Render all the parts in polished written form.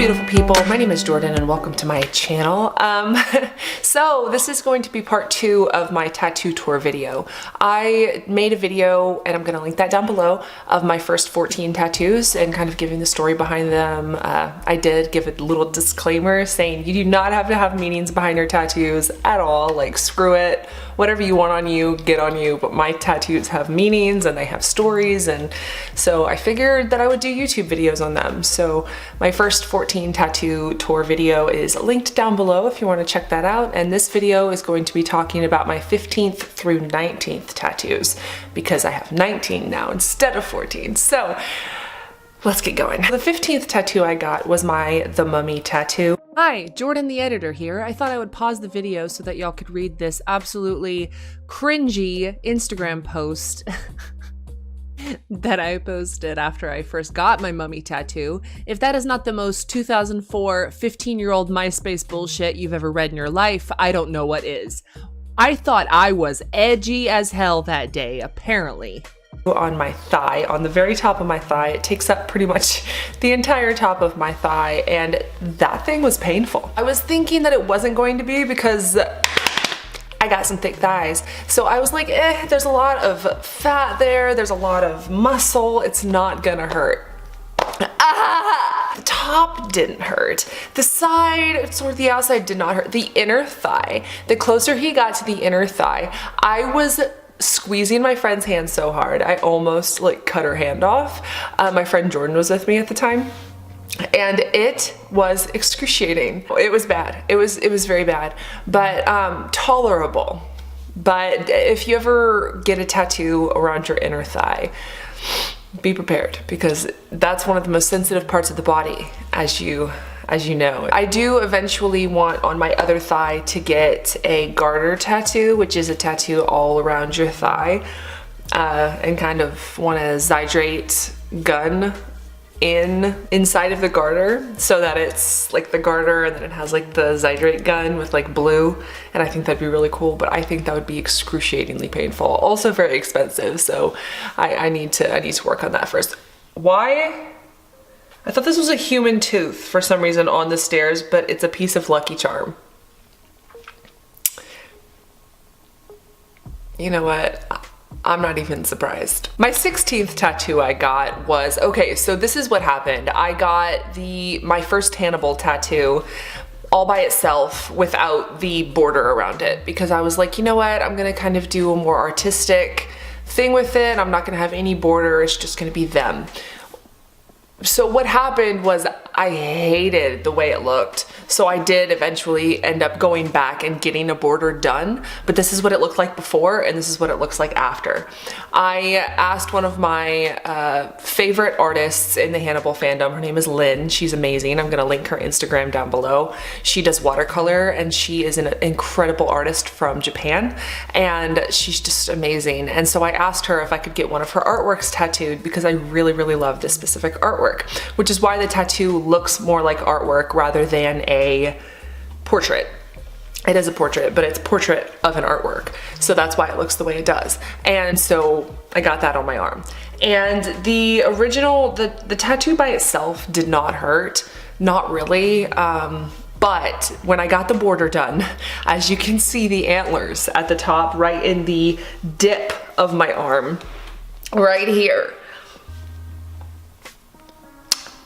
beautiful people, my name is Jordan and welcome to my channel. So this is going to be part 2 of my tattoo tour video. I made a video, and I'm going to link that down below, of my first 14 tattoos and kind of giving the story behind them. I did give a little disclaimer saying you do not have to have meanings behind your tattoos at all, like screw it. Whatever you want on you, get on you, but my tattoos have meanings and they have stories, and so I figured that I would do YouTube videos on them. So my first 14 tattoo tour video is linked down below if you want to check that out, and this video is going to be talking about my 15th through 19th tattoos because I have 19 now instead of 14. So let's get going. The 15th tattoo I got was the mummy tattoo. Hi, Jordan the editor here. I thought I would pause the video so that y'all could read this absolutely cringy Instagram post that I posted after I first got my mummy tattoo. If that is not the most 2004 15-year-old MySpace bullshit you've ever read in your life, I don't know what is. I thought I was edgy as hell that day, apparently. On my thigh, on the very top of my thigh. It takes up pretty much the entire top of my thigh, and that thing was painful. I was thinking that it wasn't going to be because I got some thick thighs. So I was like, there's a lot of fat there, there's a lot of muscle, it's not gonna hurt. The top didn't hurt. The side, sort of the outside did not hurt. The inner thigh, the closer he got to the inner thigh, I was squeezing my friend's hand so hard I almost like cut her hand off. My friend Jordan was with me at the time, and it was excruciating. It was bad. It was very bad, but tolerable. But if you ever get a tattoo around your inner thigh, be prepared, because that's one of the most sensitive parts of the body, as you know. I do eventually want on my other thigh to get a garter tattoo, which is a tattoo all around your thigh, and kind of want a zydrate gun inside of the garter so that it's like the garter and then it has like the zydrate gun with like blue, and I think that'd be really cool, but I think that would be excruciatingly painful. Also very expensive, so I need to work on that first. Why? I thought this was a human tooth for some reason on the stairs, but it's a piece of Lucky Charm. You know what? I'm not even surprised. My 16th tattoo I got was, okay, so this is what happened. I got my first Hannibal tattoo all by itself without the border around it, because I was like, you know what? I'm gonna kind of do a more artistic thing with it. I'm not gonna have any border. It's just gonna be them. So what happened was I hated the way it looked. So I did eventually end up going back and getting a border done, but this is what it looked like before and this is what it looks like after. I asked one of my favorite artists in the Hannibal fandom. Her name is Lynn. She's amazing. I'm gonna link her Instagram down below. She does watercolor and she is an incredible artist from Japan, and she's just amazing. And so I asked her if I could get one of her artworks tattooed because I really, really love this specific artwork, which is why the tattoo looks more like artwork rather than a portrait. It is a portrait, but it's a portrait of an artwork. So that's why it looks the way it does. And so I got that on my arm. And the original, the tattoo by itself did not hurt, not really. But when I got the border done, as you can see the antlers at the top, right in the dip of my arm, right here.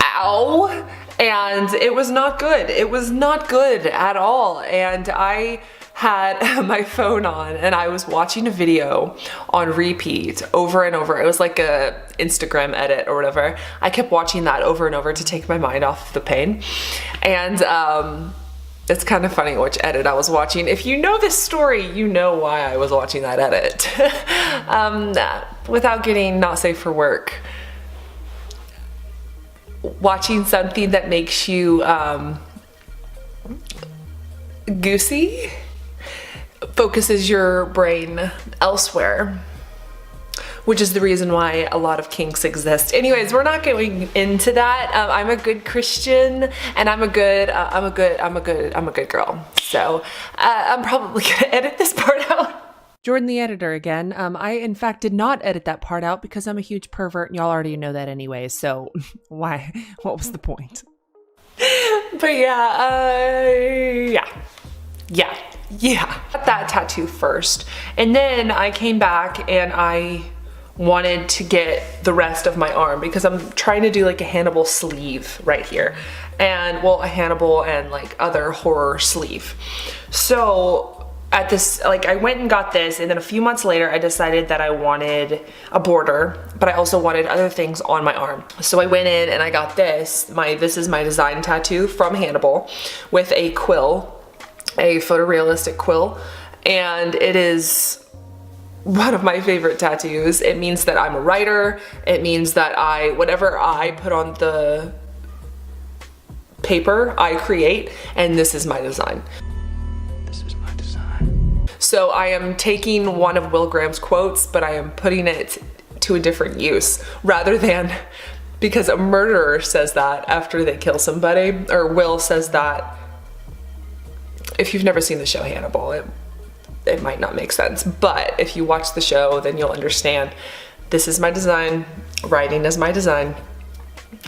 Ow. And it was not good. It was not good at all. And I had my phone on and I was watching a video on repeat over and over. It was like a Instagram edit or whatever. I kept watching that over and over to take my mind off of the pain. And it's kind of funny which edit I was watching. If you know this story, you know why I was watching that edit. Without getting not safe for work. Watching something that makes you goosey focuses your brain elsewhere, which is the reason why a lot of kinks exist. Anyways, we're not going into that. I'm a good Christian and I'm a good girl. So I'm probably gonna edit this part out. Jordan the editor again. I in fact did not edit that part out because I'm a huge pervert and y'all already know that anyway, so why? What was the point? But yeah. Got that tattoo first. And then I came back and I wanted to get the rest of my arm because I'm trying to do like a Hannibal sleeve right here. And well, a Hannibal and like other horror sleeve. So at this, like I went and got this, and then a few months later I decided that I wanted a border, but I also wanted other things on my arm. So I went in and I got this. This is my design tattoo from Hannibal with a quill, a photorealistic quill, and it is one of my favorite tattoos. It means that I'm a writer. It means that whatever I put on the paper, I create, and this is my design. So I am taking one of Will Graham's quotes, but I am putting it to a different use, rather than, because a murderer says that after they kill somebody, or Will says that. If you've never seen the show Hannibal, it might not make sense, but if you watch the show, then you'll understand. This is my design, writing is my design.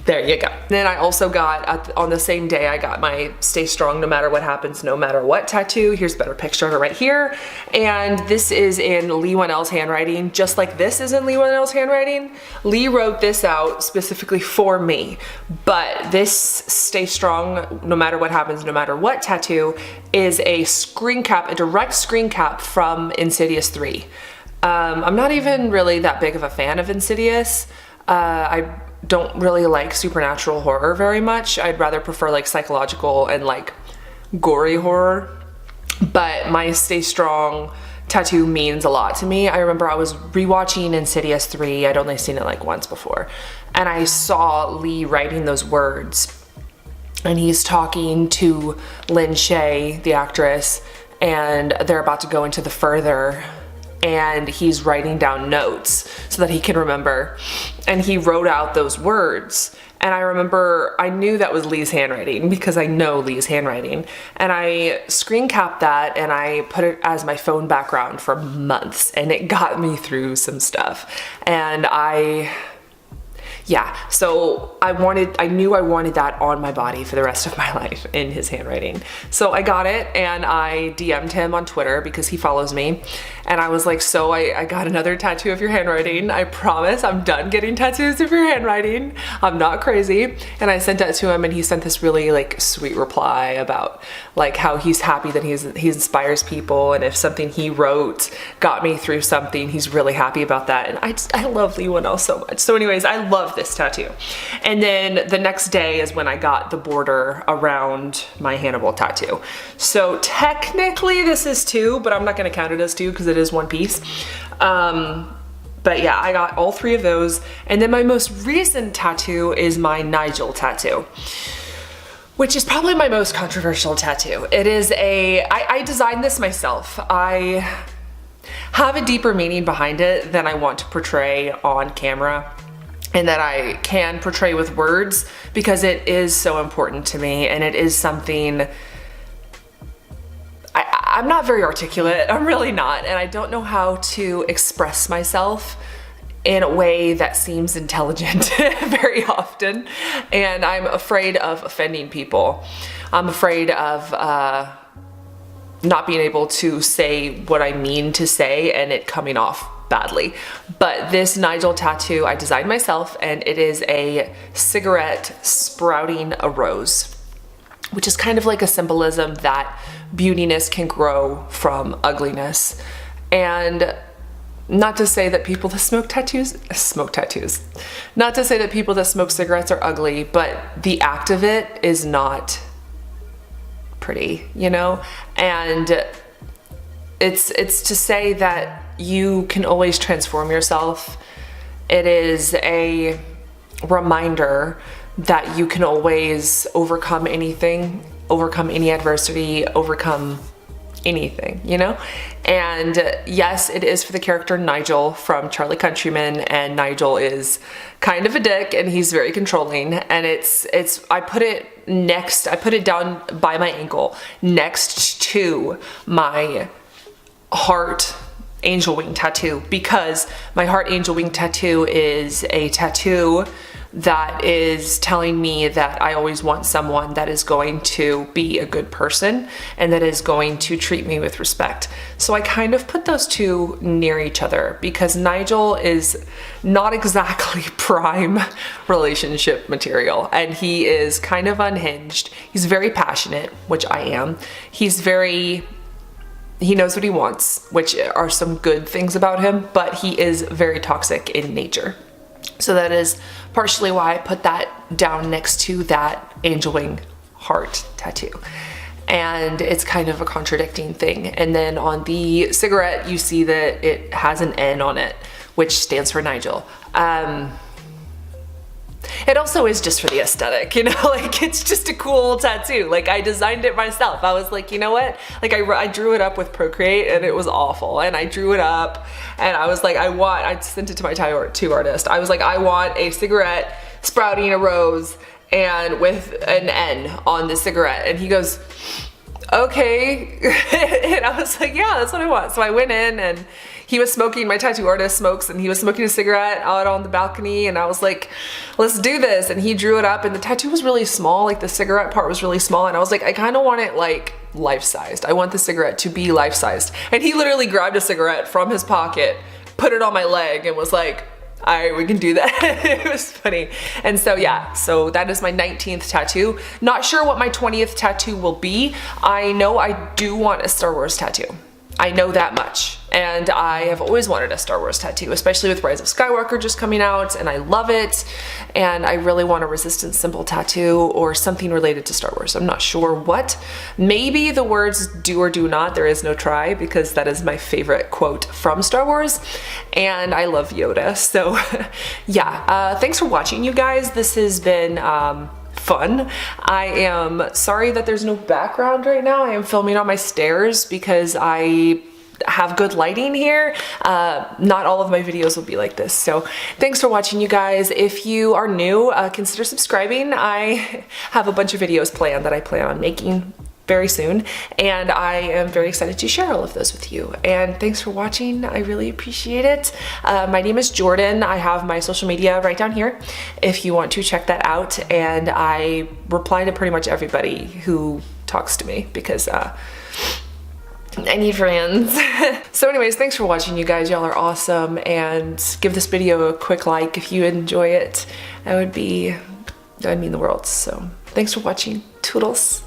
There you go. Then I also got, on the same day, I got my Stay Strong No Matter What Happens, No Matter What tattoo. Here's a better picture of it right here. And this is in Lee Winnell's handwriting, just like this is in Lee Winnell's handwriting. Lee wrote this out specifically for me, but this Stay Strong No Matter What Happens, No Matter What tattoo is a screen cap, a direct screen cap from Insidious 3. I'm not even really that big of a fan of Insidious. I don't really like supernatural horror very much. I'd rather prefer like psychological and like gory horror. But my Stay Strong tattoo means a lot to me. I remember I was rewatching Insidious 3. I'd only seen it like once before. And I saw Lee writing those words. And he's talking to Lynn Shay, the actress, and they're about to go into the further. And he's writing down notes so that he can remember. And he wrote out those words. And I remember, I knew that was Lee's handwriting because I know Lee's handwriting. And I screen capped that and I put it as my phone background for months, and it got me through some stuff. And yeah, so I knew I wanted that on my body for the rest of my life in his handwriting. So I got it and I DM'd him on Twitter because he follows me. And I was like, so I got another tattoo of your handwriting. I promise I'm done getting tattoos of your handwriting. I'm not crazy. And I sent that to him and he sent this really like sweet reply about like how he's happy that he inspires people. And if something he wrote got me through something, he's really happy about that. And I love Lee Winnell so much. So anyways, I love this tattoo. And then the next day is when I got the border around my Hannibal tattoo. So technically this is 2, but I'm not going to count it as 2 because it is one piece. But yeah, I got all 3 of those. And then my most recent tattoo is my Nigel tattoo, which is probably my most controversial tattoo. It is I designed this myself. I have a deeper meaning behind it than I want to portray on camera, and that I can portray with words, because it is so important to me, and it is something, I'm not very articulate, I'm really not, and I don't know how to express myself in a way that seems intelligent very often, and I'm afraid of offending people. I'm afraid of not being able to say what I mean to say and it coming off badly. But this Nigel tattoo I designed myself, and it is a cigarette sprouting a rose, which is kind of like a symbolism that beautiness can grow from ugliness. And not to say that people that smoke tattoos, not to say that people that smoke cigarettes are ugly, but the act of it is not pretty, you know? And it's to say that you can always transform yourself. It is a reminder that you can always overcome anything, overcome any adversity, overcome anything, you know? And yes, it is for the character Nigel from Charlie Countryman, and Nigel is kind of a dick and he's very controlling, and I put it down by my ankle next to my heart angel wing tattoo, because my heart angel wing tattoo is a tattoo that is telling me that I always want someone that is going to be a good person and that is going to treat me with respect. So I kind of put those two near each other because Nigel is not exactly prime relationship material, and he is kind of unhinged. He's very passionate, which I am. He knows what he wants, which are some good things about him, but he is very toxic in nature. So that is partially why I put that down next to that angel wing heart tattoo. And it's kind of a contradicting thing. And then on the cigarette, you see that it has an N on it, which stands for Nigel. It also is just for the aesthetic, you know, like it's just a cool tattoo. Like I designed it myself. I was like, you know what? Like I drew it up with Procreate and it was awful. And I drew it up and I was like, I sent it to my tattoo artist. I was like, I want a cigarette sprouting a rose and with an N on the cigarette. And he goes, okay. And I was like, yeah, that's what I want. So I went in and he was smoking, my tattoo artist smokes, and he was smoking a cigarette out on the balcony, and I was like, let's do this. And he drew it up, and the tattoo was really small, like the cigarette part was really small, and I was like, I kind of want it like life-sized. I want the cigarette to be life-sized. And he literally grabbed a cigarette from his pocket, put it on my leg, and was like, all right, we can do that. It was funny. And so yeah, so that is my 19th tattoo. Not sure what my 20th tattoo will be. I know I do want a Star Wars tattoo. I know that much. And I have always wanted a Star Wars tattoo, especially with Rise of Skywalker just coming out, and I love it. And I really want a resistance symbol tattoo or something related to Star Wars. I'm not sure what. Maybe the words do or do not, there is no try, because that is my favorite quote from Star Wars. And I love Yoda. So yeah, thanks for watching, you guys. This has been fun. I am sorry that there's no background right now. I am filming on my stairs because I have good lighting here. Not all of my videos will be like this. So thanks for watching, you guys. If you are new, consider subscribing. I have a bunch of videos planned that I plan on making very soon, and I am very excited to share all of those with you. And thanks for watching. I really appreciate it. My name is Jordan. I have my social media right down here if you want to check that out, and I reply to pretty much everybody who talks to me because I need friends. So anyways, thanks for watching, you guys. Y'all are awesome, and give this video a quick like if you enjoy it. That would mean the world. So thanks for watching. Toodles.